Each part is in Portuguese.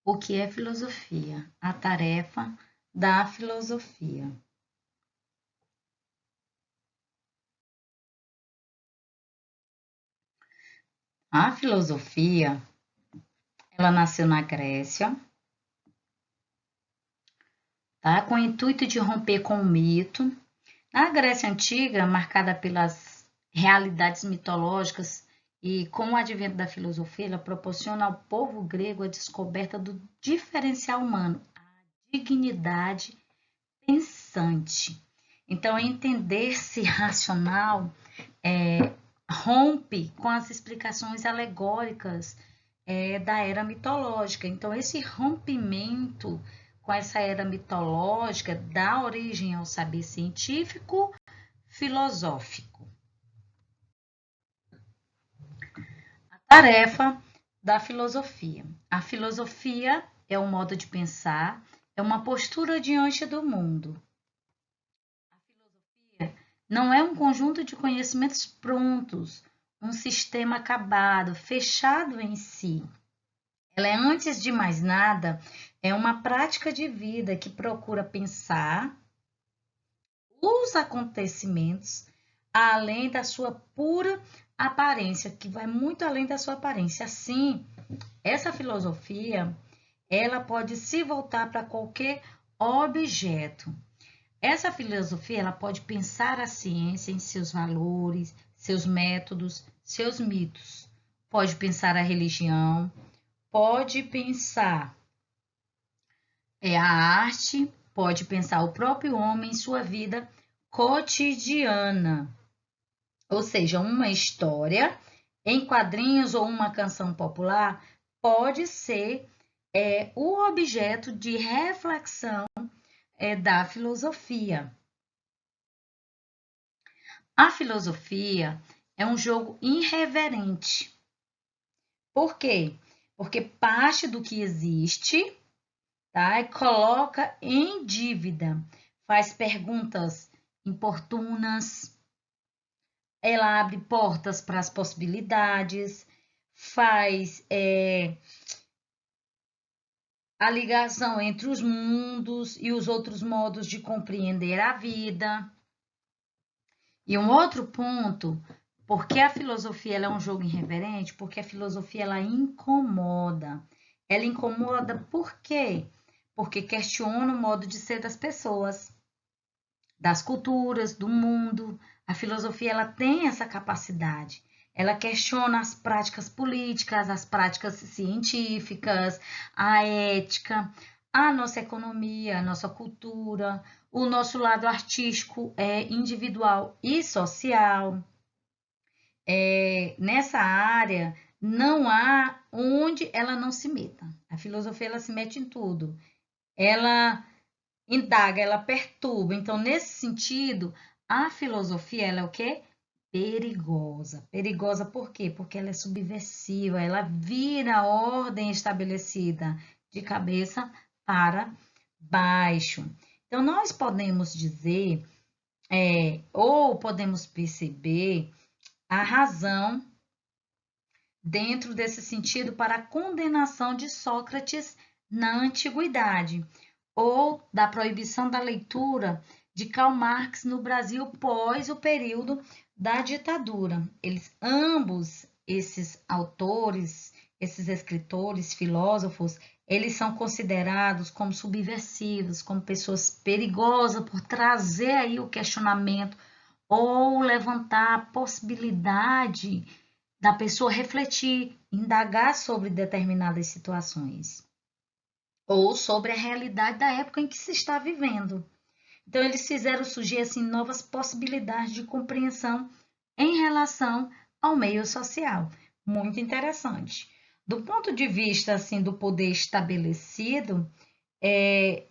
O que é filosofia? A tarefa da filosofia. A filosofia, ela nasceu na Grécia, tá? Com o intuito de romper com o mito. Na Grécia Antiga, marcada pelas realidades mitológicas e com o advento da filosofia, ela proporciona ao povo grego a descoberta do diferencial humano, a dignidade pensante. Então, entender-se racional rompe com as explicações alegóricas da era mitológica. Então, esse rompimento com essa era mitológica dá origem ao saber científico filosófico. A tarefa da filosofia. A filosofia é um modo de pensar, é uma postura diante do mundo. A filosofia não é um conjunto de conhecimentos prontos, um sistema acabado, fechado em si. Ela é, antes de mais nada, é uma prática de vida que procura pensar os acontecimentos além da sua pura aparência, que vai muito além da sua aparência. Assim, essa filosofia, ela pode se voltar para qualquer objeto. Essa filosofia, ela pode pensar a ciência em seus valores, seus métodos, seus mitos. Pode pensar a religião, pode pensar a arte, pode pensar o próprio homem em sua vida cotidiana. Ou seja, uma história em quadrinhos ou uma canção popular pode ser o objeto de reflexão da filosofia. A filosofia é um jogo irreverente. Por quê? Porque parte do que existe, tá? E coloca em dívida, faz perguntas importunas, ela abre portas para as possibilidades, faz a ligação entre os mundos e os outros modos de compreender a vida. E um outro ponto, porque a filosofia ela é um jogo irreverente, porque a filosofia ela incomoda. Ela incomoda por quê? Porque questiona o modo de ser das pessoas, das culturas, do mundo. A filosofia ela tem essa capacidade. Ela questiona as práticas políticas, as práticas científicas, a ética, a nossa economia, a nossa cultura, o nosso lado artístico, individual e social. Nessa área, não há onde ela não se meta. A filosofia ela se mete em tudo. Ela indaga, ela perturba. Então, nesse sentido, a filosofia ela é o quê? Perigosa. Perigosa por quê? Porque ela é subversiva, ela vira a ordem estabelecida de cabeça para baixo. Então, nós podemos dizer, ou podemos perceber a razão dentro desse sentido para a condenação de Sócrates na antiguidade, ou da proibição da leitura de Karl Marx no Brasil pós o período da ditadura. Ambos esses autores, esses escritores, filósofos, eles são considerados como subversivos, como pessoas perigosas por trazer aí o questionamento ou levantar a possibilidade da pessoa refletir, indagar sobre determinadas situações ou sobre a realidade da época em que se está vivendo. Então, eles fizeram surgir assim, novas possibilidades de compreensão em relação ao meio social. Muito interessante. Do ponto de vista assim, do poder estabelecido,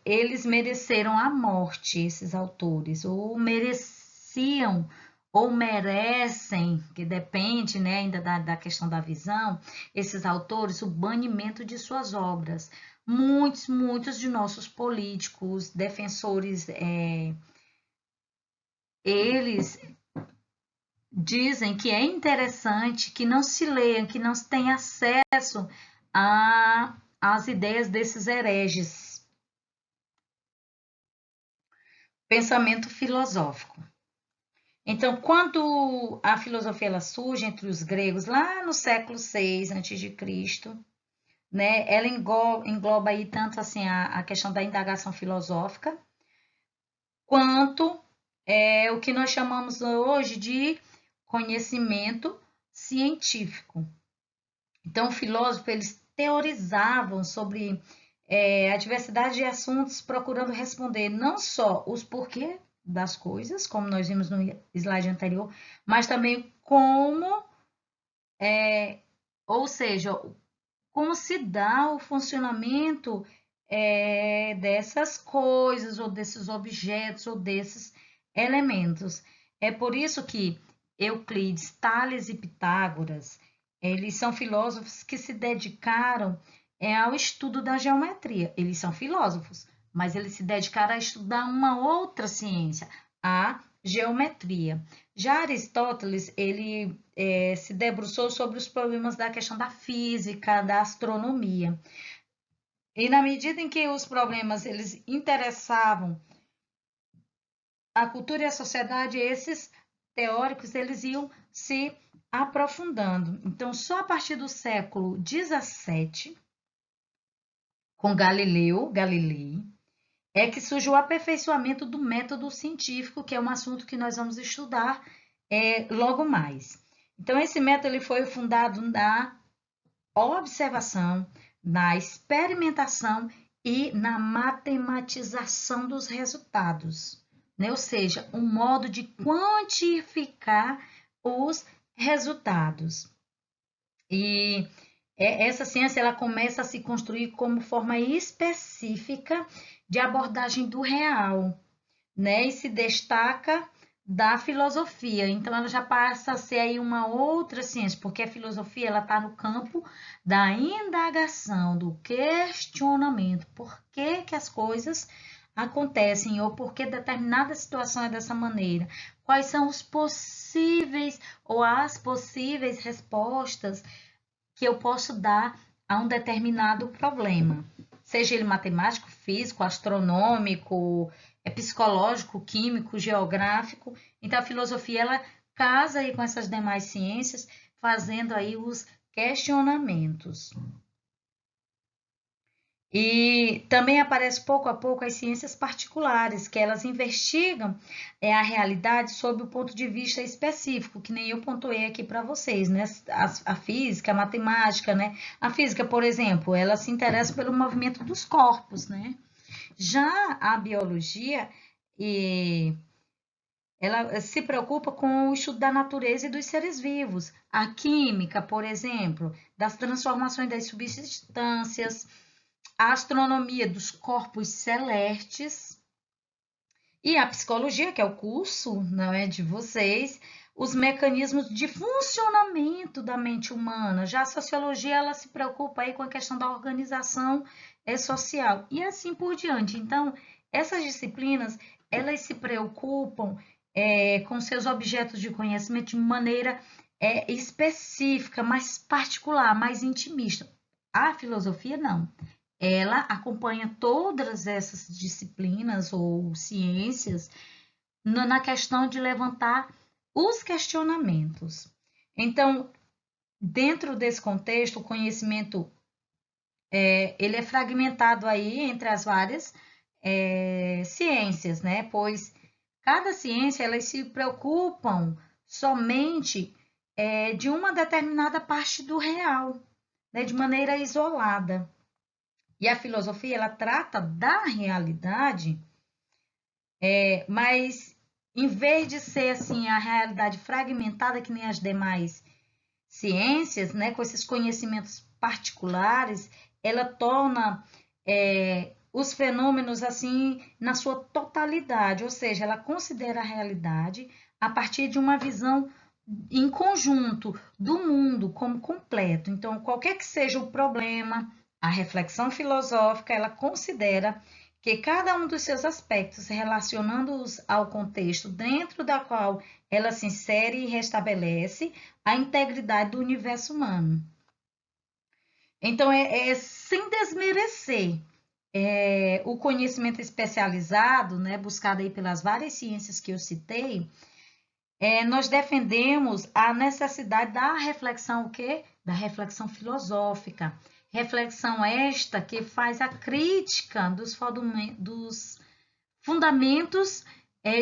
eles mereceram a morte, esses autores, ou mereciam, ou merecem, que depende né, ainda da questão da visão, esses autores, o banimento de suas obras. Muitos de nossos políticos, defensores, eles dizem que é interessante que não se leiam, que não se tenha acesso a as ideias desses hereges. Pensamento filosófico. Então, quando a filosofia ela surge entre os gregos, lá no século VI a.C., né, ela engloba aí tanto assim a questão da indagação filosófica, quanto o que nós chamamos hoje de conhecimento científico. Então, filósofos, eles teorizavam sobre a diversidade de assuntos, procurando responder não só os porquês das coisas, como nós vimos no slide anterior, mas também como, ou seja, como se dá o funcionamento dessas coisas, ou desses objetos, ou desses elementos. É por isso que Euclides, Tales e Pitágoras, eles são filósofos que se dedicaram ao estudo da geometria. Eles são filósofos, mas eles se dedicaram a estudar uma outra ciência, a geometria. Já Aristóteles, ele se debruçou sobre os problemas da questão da física, da astronomia. E na medida em que os problemas eles interessavam a cultura e a sociedade, esses teóricos eles iam se aprofundando. Então, só a partir do século XVII, com Galilei, é que surge o aperfeiçoamento do método científico, que é um assunto que nós vamos estudar logo mais. Então, esse método ele foi fundado na observação, na experimentação e na matematização dos resultados, né? Ou seja, um modo de quantificar os resultados. E essa ciência ela começa a se construir como forma específica de abordagem do real, né? E se destaca da filosofia. Então, ela já passa a ser aí uma outra ciência, porque a filosofia ela está no campo da indagação, do questionamento. Por que que as coisas acontecem ou por que determinada situação é dessa maneira? Quais são os possíveis ou as possíveis respostas que eu posso dar a um determinado problema? Seja ele matemático, físico, astronômico, psicológico, químico, geográfico. Então, a filosofia, ela casa aí com essas demais ciências, fazendo aí os questionamentos. E também aparece pouco a pouco as ciências particulares, que elas investigam a realidade sob o ponto de vista específico, que nem eu pontuei aqui para vocês, né? A física, a matemática, né? A física, por exemplo, ela se interessa pelo movimento dos corpos, né? Já a biologia, ela se preocupa com o estudo da natureza e dos seres vivos. A química, por exemplo, das transformações das substâncias, a astronomia dos corpos celestes e a psicologia, que é o curso, não é, de vocês, os mecanismos de funcionamento da mente humana. Já a sociologia, ela se preocupa aí com a questão da organização social e assim por diante. Então, essas disciplinas, elas se preocupam com seus objetos de conhecimento de maneira específica, mais particular, mais intimista. A filosofia, não. Ela acompanha todas essas disciplinas ou ciências na questão de levantar os questionamentos. Então, dentro desse contexto, o conhecimento ele é fragmentado aí entre as várias ciências, né? Pois cada ciência elas se preocupam somente de uma determinada parte do real, né? De maneira isolada. E a filosofia ela trata da realidade, mas em vez de ser assim a realidade fragmentada que nem as demais ciências, né, com esses conhecimentos particulares, ela torna os fenômenos assim na sua totalidade, ou seja, ela considera a realidade a partir de uma visão em conjunto do mundo como completo. Então, qualquer que seja o problema, a reflexão filosófica, ela considera que cada um dos seus aspectos, relacionando-os ao contexto dentro da qual ela se insere e restabelece a integridade do universo humano. Então, sem desmerecer o conhecimento especializado, né, buscado aí pelas várias ciências que eu citei, nós defendemos a necessidade da reflexão, o quê? Da reflexão filosófica. Reflexão esta que faz a crítica dos fundamentos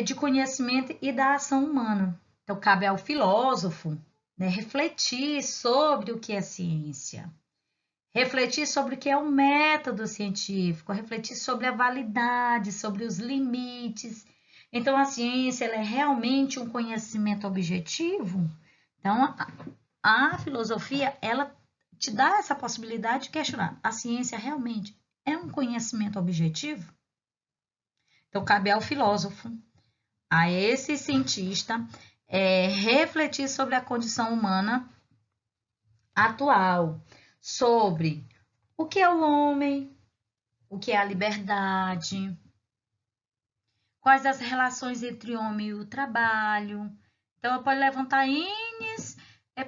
de conhecimento e da ação humana. Então, cabe ao filósofo, né, refletir sobre o que é ciência, refletir sobre o que é o método científico, refletir sobre a validade, sobre os limites. Então, a ciência ela é realmente um conhecimento objetivo? Então, a filosofia, ela te dá essa possibilidade de questionar. A ciência realmente é um conhecimento objetivo? Então, cabe ao filósofo, a esse cientista, refletir sobre a condição humana atual, sobre o que é o homem, o que é a liberdade, quais as relações entre o homem e o trabalho. Então, ela pode levantar N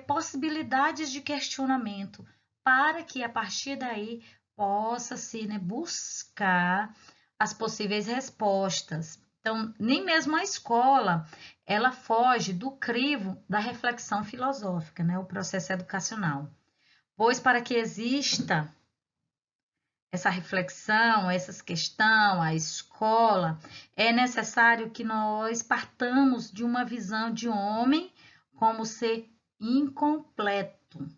possibilidades de questionamento para que, a partir daí, possa-se, né, buscar as possíveis respostas. Então, nem mesmo a escola, ela foge do crivo da reflexão filosófica, né, o processo educacional. Pois para que exista essa reflexão, essa questão, a escola, é necessário que nós partamos de uma visão de homem como ser incompleto.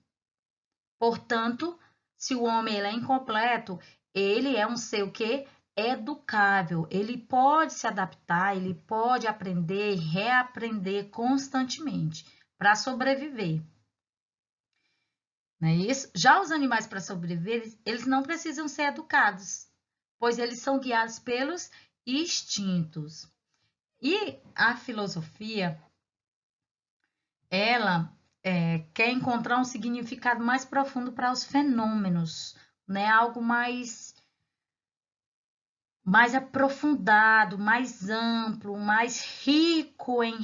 Portanto, se o homem ele é incompleto, ele é um ser o quê? Educável. Ele pode se adaptar, ele pode aprender, reaprender constantemente para sobreviver. Não é isso? Já os animais, para sobreviver, eles não precisam ser educados, pois eles são guiados pelos instintos. E a filosofia, ela quer encontrar um significado mais profundo para os fenômenos, né? Algo mais aprofundado, mais amplo, mais rico em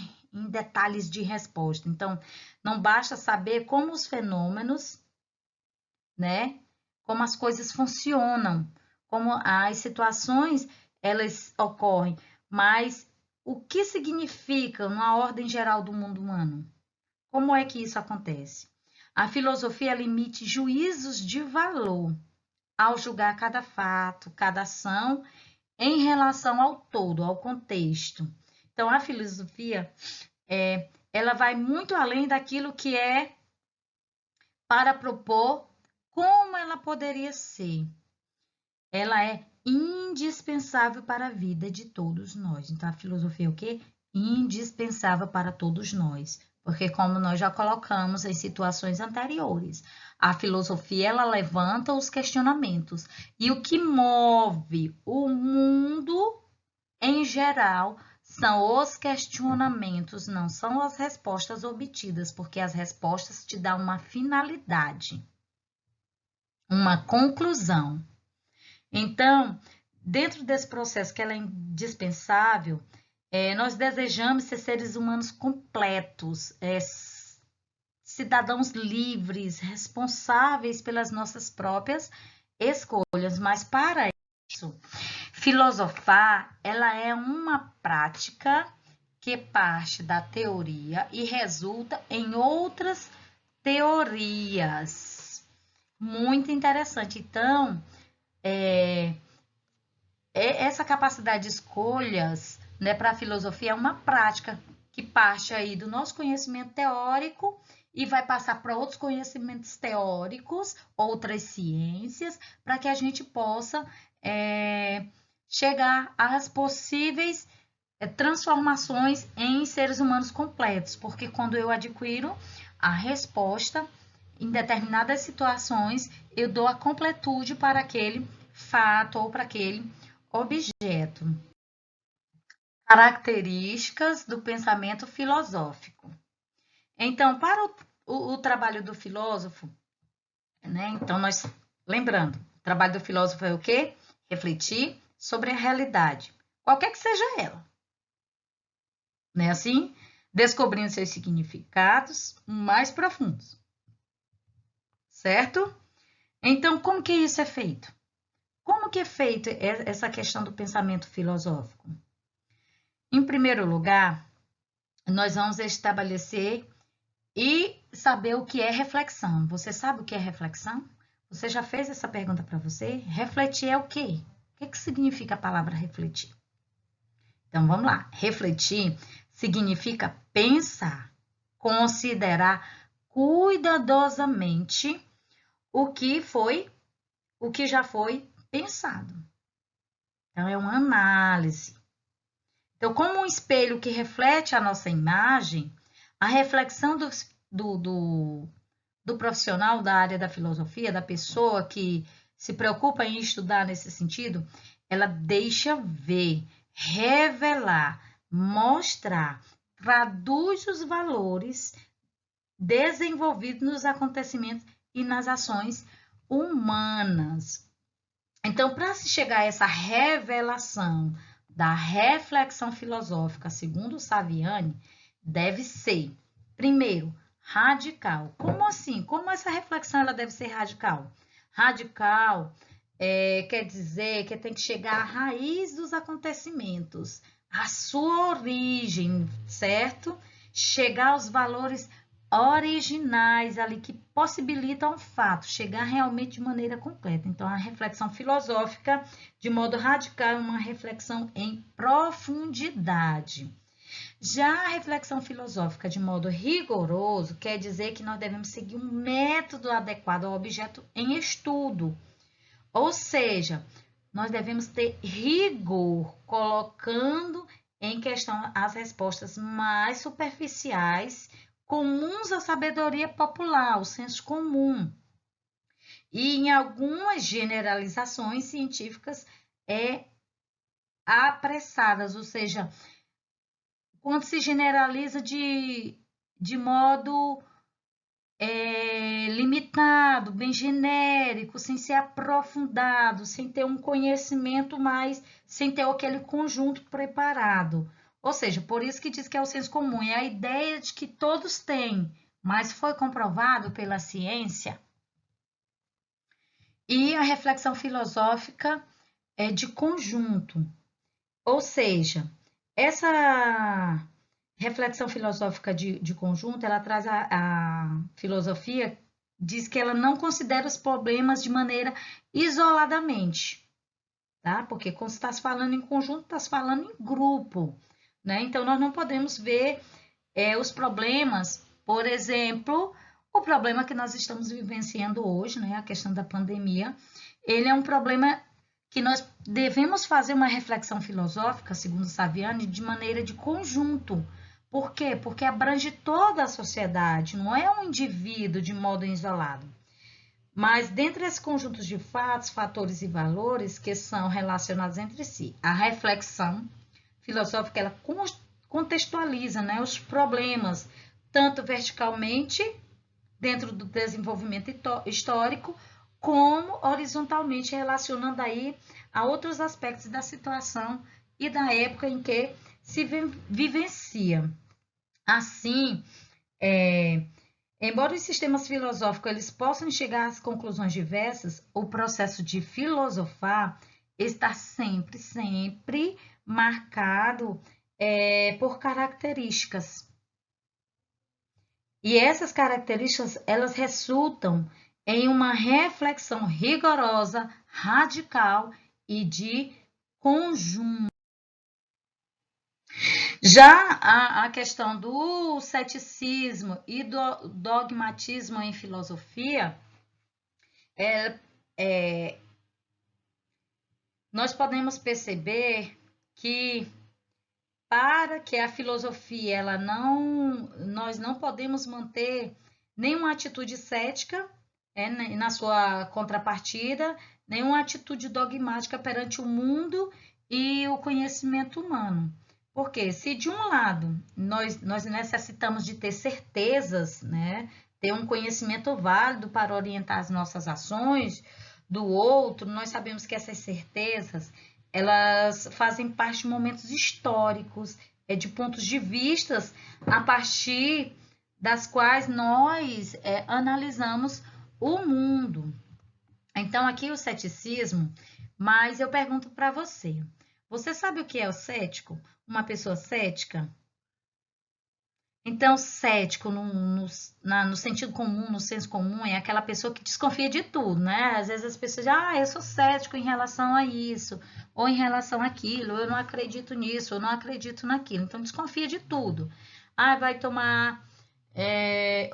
detalhes de resposta. Então, não basta saber como os fenômenos, né? Como as coisas funcionam, como as situações elas ocorrem, mas o que significa na ordem geral do mundo humano? Como é que isso acontece? A filosofia limite juízos de valor ao julgar cada fato, cada ação em relação ao todo, ao contexto. Então, a filosofia ela vai muito além daquilo que é para propor como ela poderia ser. Ela é indispensável para a vida de todos nós. Então, a filosofia é o quê? Indispensável para todos nós. Porque, como nós já colocamos em situações anteriores, a filosofia ela levanta os questionamentos. E o que move o mundo em geral são os questionamentos, não são as respostas obtidas, porque as respostas te dão uma finalidade, uma conclusão. Então, dentro desse processo que ela é indispensável, nós desejamos ser seres humanos completos, cidadãos livres, responsáveis pelas nossas próprias escolhas. Mas para isso, filosofar, ela é uma prática que parte da teoria e resulta em outras teorias. Muito interessante. Então, essa capacidade de escolhas, né, para a filosofia é uma prática que parte aí do nosso conhecimento teórico e vai passar para outros conhecimentos teóricos, outras ciências, para que a gente possa chegar às possíveis transformações em seres humanos completos, porque quando eu adquiro a resposta em determinadas situações, eu dou a completude para aquele fato ou para aquele objeto. Características do pensamento filosófico. Então, para o trabalho do filósofo, né? Então, lembrando, o trabalho do filósofo é o quê? Refletir sobre a realidade, qualquer que seja ela. Não é assim? Descobrindo seus significados mais profundos. Certo? Então, como que isso é feito? Como que é feita essa questão do pensamento filosófico? Em primeiro lugar, nós vamos estabelecer e saber o que é reflexão. Você sabe o que é reflexão? Você já fez essa pergunta para você? Refletir é o quê? O que significa a palavra refletir? Então vamos lá. Refletir significa pensar, considerar cuidadosamente o que já foi pensado. Então é uma análise. Então, como um espelho que reflete a nossa imagem, a reflexão do profissional da área da filosofia, da pessoa que se preocupa em estudar nesse sentido, ela deixa ver, revelar, mostrar, traduz os valores desenvolvidos nos acontecimentos e nas ações humanas. Então, para se chegar a essa revelação da reflexão filosófica, segundo Saviani, deve ser, primeiro, radical. Como assim? Como essa reflexão ela deve ser radical? Radical quer dizer que tem que chegar à raiz dos acontecimentos, à sua origem, certo? Chegar aos valores originais ali que possibilitam o fato, chegar realmente de maneira completa. Então, a reflexão filosófica, de modo radical, é uma reflexão em profundidade. Já a reflexão filosófica de modo rigoroso quer dizer que nós devemos seguir um método adequado ao objeto em estudo. Ou seja, nós devemos ter rigor, colocando em questão as respostas mais superficiais, comuns à sabedoria popular, o senso comum. E em algumas generalizações científicas apressadas, ou seja, quando se generaliza de modo limitado, bem genérico, sem ser aprofundado, sem ter um conhecimento mais, sem ter aquele conjunto preparado. Ou seja, por isso que diz que é o senso comum, é a ideia de que todos têm, mas foi comprovado pela ciência. E a reflexão filosófica é de conjunto, ou seja, essa reflexão filosófica de conjunto, ela traz a filosofia, diz que ela não considera os problemas de maneira isoladamente, tá? Porque quando você está falando em conjunto, está falando em grupo, né? Então, nós não podemos ver os problemas, por exemplo, o problema que nós estamos vivenciando hoje, né? A questão da pandemia, ele é um problema que nós devemos fazer uma reflexão filosófica, segundo Saviani, de maneira de conjunto. Por quê? Porque abrange toda a sociedade, não é um indivíduo de modo isolado. Mas dentre esses conjuntos de fatos, fatores e valores que são relacionados entre si, a reflexão filosófica ela contextualiza, né, os problemas, tanto verticalmente, dentro do desenvolvimento histórico, como horizontalmente, relacionando aí a outros aspectos da situação e da época em que se vivencia. Assim, embora os sistemas filosóficos eles possam chegar às conclusões diversas, o processo de filosofar está sempre marcado por características. E essas características, elas resultam em uma reflexão rigorosa, radical e de conjunto. Já a questão do ceticismo e do dogmatismo em filosofia, nós podemos perceber que para que a filosofia nós não podemos manter nenhuma atitude cética na sua contrapartida, nenhuma atitude dogmática perante o mundo e o conhecimento humano. Porque se de um lado nós necessitamos de ter certezas, né, ter um conhecimento válido para orientar as nossas ações, do outro, nós sabemos que essas certezas elas fazem parte de momentos históricos, de pontos de vistas a partir das quais nós analisamos o mundo. Então, aqui o ceticismo, mas eu pergunto para você: você sabe o que é o cético? Uma pessoa cética? Então, cético, no sentido comum, no senso comum, é aquela pessoa que desconfia de tudo, né? Às vezes as pessoas dizem, eu sou cético em relação a isso, ou em relação àquilo, eu não acredito nisso, eu não acredito naquilo. Então, desconfia de tudo. Vai tomar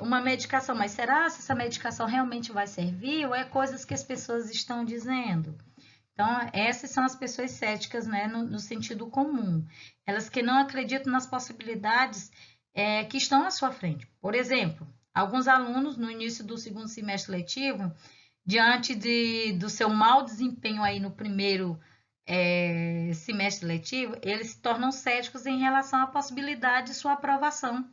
uma medicação, mas será se essa medicação realmente vai servir ou é coisas que as pessoas estão dizendo? Então, essas são as pessoas céticas, né, no sentido comum. Elas que não acreditam nas possibilidades que estão à sua frente. Por exemplo, alguns alunos, no início do segundo semestre letivo, diante do seu mau desempenho aí no primeiro semestre letivo, eles se tornam céticos em relação à possibilidade de sua aprovação,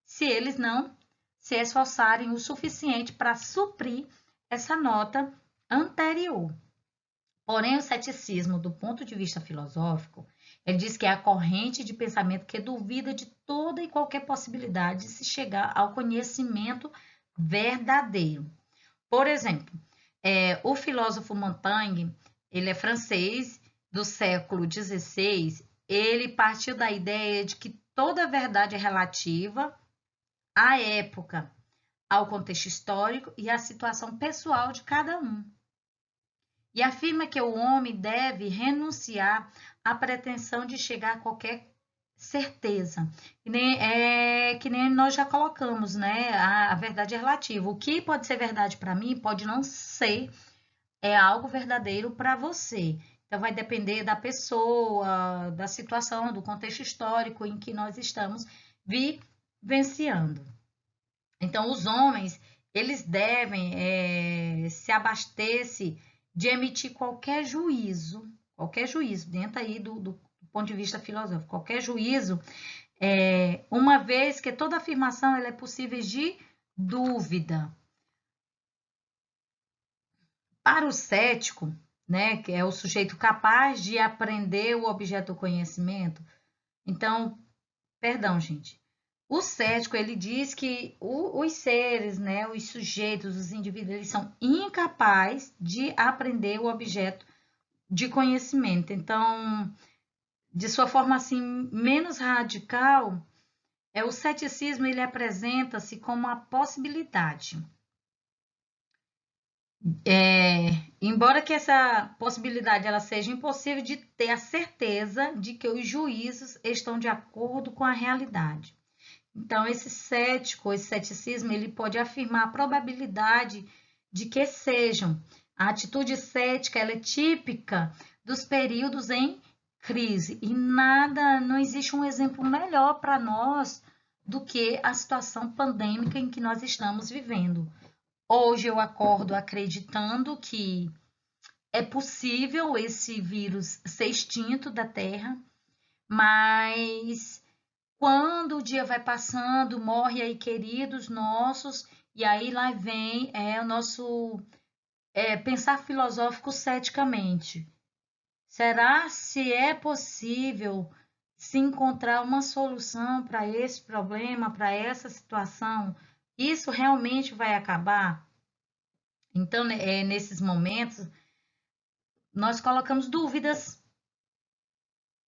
se eles não se esforçarem o suficiente para suprir essa nota anterior. Porém, o ceticismo, do ponto de vista filosófico, ele diz que é a corrente de pensamento que duvida de toda e qualquer possibilidade de se chegar ao conhecimento verdadeiro. Por exemplo, o filósofo Montaigne, ele é francês, do século XVI, ele partiu da ideia de que toda verdade é relativa à época, ao contexto histórico e à situação pessoal de cada um. E afirma que o homem deve renunciar à pretensão de chegar a qualquer certeza. Que nem nós já colocamos, né? A verdade é relativa. O que pode ser verdade para mim pode não ser algo verdadeiro para você. Então, vai depender da pessoa, da situação, do contexto histórico em que nós estamos vivenciando. Então, os homens, eles devem se abastecer de emitir qualquer juízo dentro aí do ponto de vista filosófico, qualquer juízo, uma vez que toda afirmação ela é possível de dúvida. Para o cético, né, que é o sujeito capaz de aprender o objeto do conhecimento, então, perdão, gente, o cético, ele diz que os seres, né, os sujeitos, os indivíduos, eles são incapazes de aprender o objeto de conhecimento. Então, de sua forma assim menos radical, o ceticismo ele apresenta-se como a possibilidade. Embora que essa possibilidade ela seja impossível de ter a certeza de que os juízos estão de acordo com a realidade. Então, esse ceticismo, ele pode afirmar a probabilidade de que sejam. A atitude cética, ela é típica dos períodos em crise e não existe um exemplo melhor para nós do que a situação pandêmica em que nós estamos vivendo. Hoje eu acordo acreditando que é possível esse vírus ser extinto da Terra, mas quando o dia vai passando, morre aí queridos nossos, e aí lá vem o nosso pensar filosófico ceticamente. Será se é possível se encontrar uma solução para esse problema, para essa situação? Isso realmente vai acabar? Então, nesses momentos, nós colocamos dúvidas,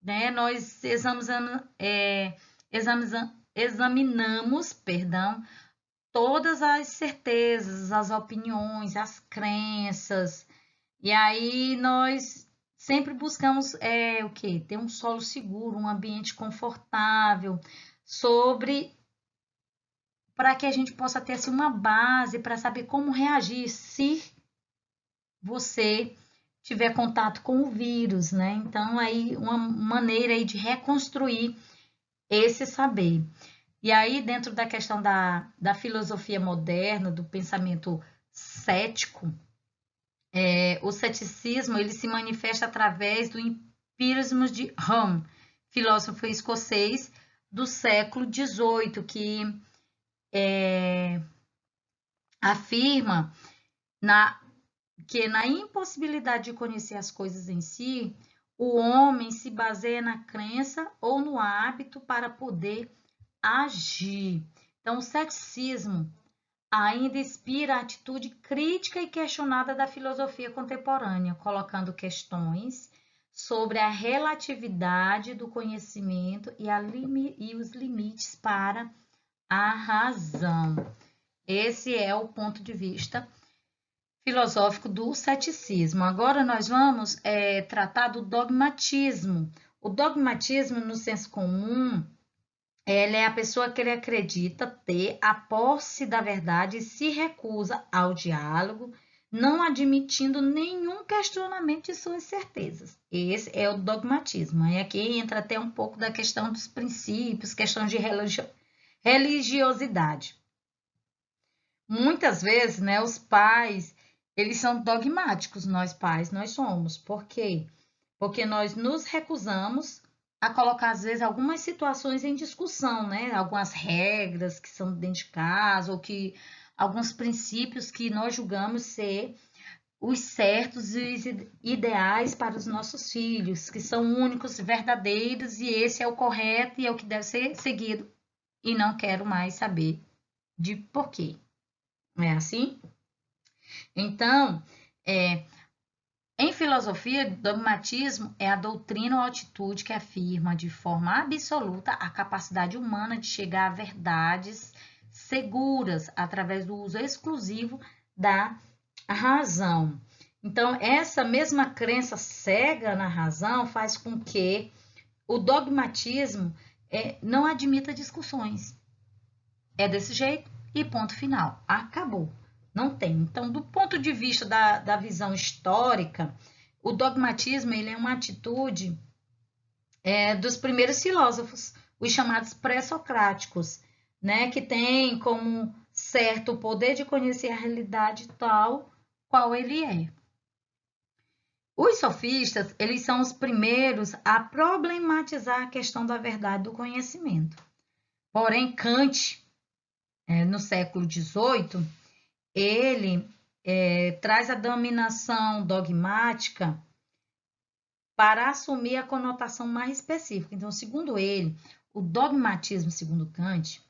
né? Nós examinamos, perdão, todas as certezas, as opiniões, as crenças, e aí nós sempre buscamos o quê? Ter um solo seguro, um ambiente confortável, para que a gente possa ter assim, uma base para saber como reagir se você tiver contato com o vírus, né? Então, aí uma maneira aí de reconstruir esse saber. E aí, dentro da questão da filosofia moderna, do pensamento cético, o ceticismo ele se manifesta através do empirismo de Hume, filósofo escocês do século XVIII, que afirma que na impossibilidade de conhecer as coisas em si, o homem se baseia na crença ou no hábito para poder agir. Então, o ceticismo ainda inspira a atitude crítica e questionada da filosofia contemporânea, colocando questões sobre a relatividade do conhecimento e os limites para a razão. Esse é o ponto de vista filosófico do ceticismo. Agora nós vamos tratar do dogmatismo. O dogmatismo, no senso comum, ela é a pessoa que ele acredita ter a posse da verdade e se recusa ao diálogo, não admitindo nenhum questionamento de suas certezas. Esse é o dogmatismo. E aqui entra até um pouco da questão dos princípios, questão de religiosidade. Muitas vezes, né, os pais, eles são dogmáticos, nós pais, nós somos. Por quê? Porque nós nos recusamos a colocar, às vezes, algumas situações em discussão, né? Algumas regras que são dentro de casa, ou que alguns princípios que nós julgamos ser os certos e os ideais para os nossos filhos, que são únicos, verdadeiros, e esse é o correto e é o que deve ser seguido. E não quero mais saber de porquê. Não é assim? Então, em filosofia, dogmatismo é a doutrina ou atitude que afirma de forma absoluta a capacidade humana de chegar a verdades seguras através do uso exclusivo da razão. Então, essa mesma crença cega na razão faz com que o dogmatismo não admita discussões. É desse jeito e ponto final. Acabou. Não tem. Então, do ponto de vista da visão histórica, o dogmatismo ele é uma atitude dos primeiros filósofos, os chamados pré-socráticos, né, que tem como certo o poder de conhecer a realidade tal qual ele é. Os sofistas, eles são os primeiros a problematizar a questão da verdade do conhecimento. Porém, Kant, no século XVIII, ele traz a dominação dogmática para assumir a conotação mais específica. Então, segundo ele, o dogmatismo, segundo Kant,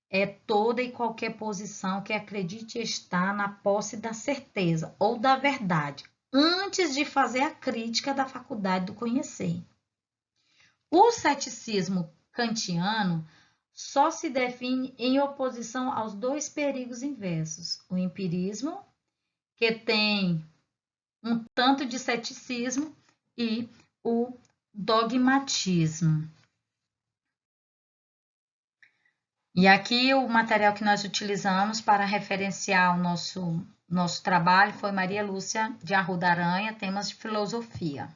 é toda e qualquer posição que acredite estar na posse da certeza ou da verdade, antes de fazer a crítica da faculdade do conhecer. O ceticismo kantiano só se define em oposição aos dois perigos inversos: o empirismo, que tem um tanto de ceticismo, e o dogmatismo. E aqui o material que nós utilizamos para referenciar o nosso trabalho foi Maria Lúcia de Arruda Aranha, temas de filosofia.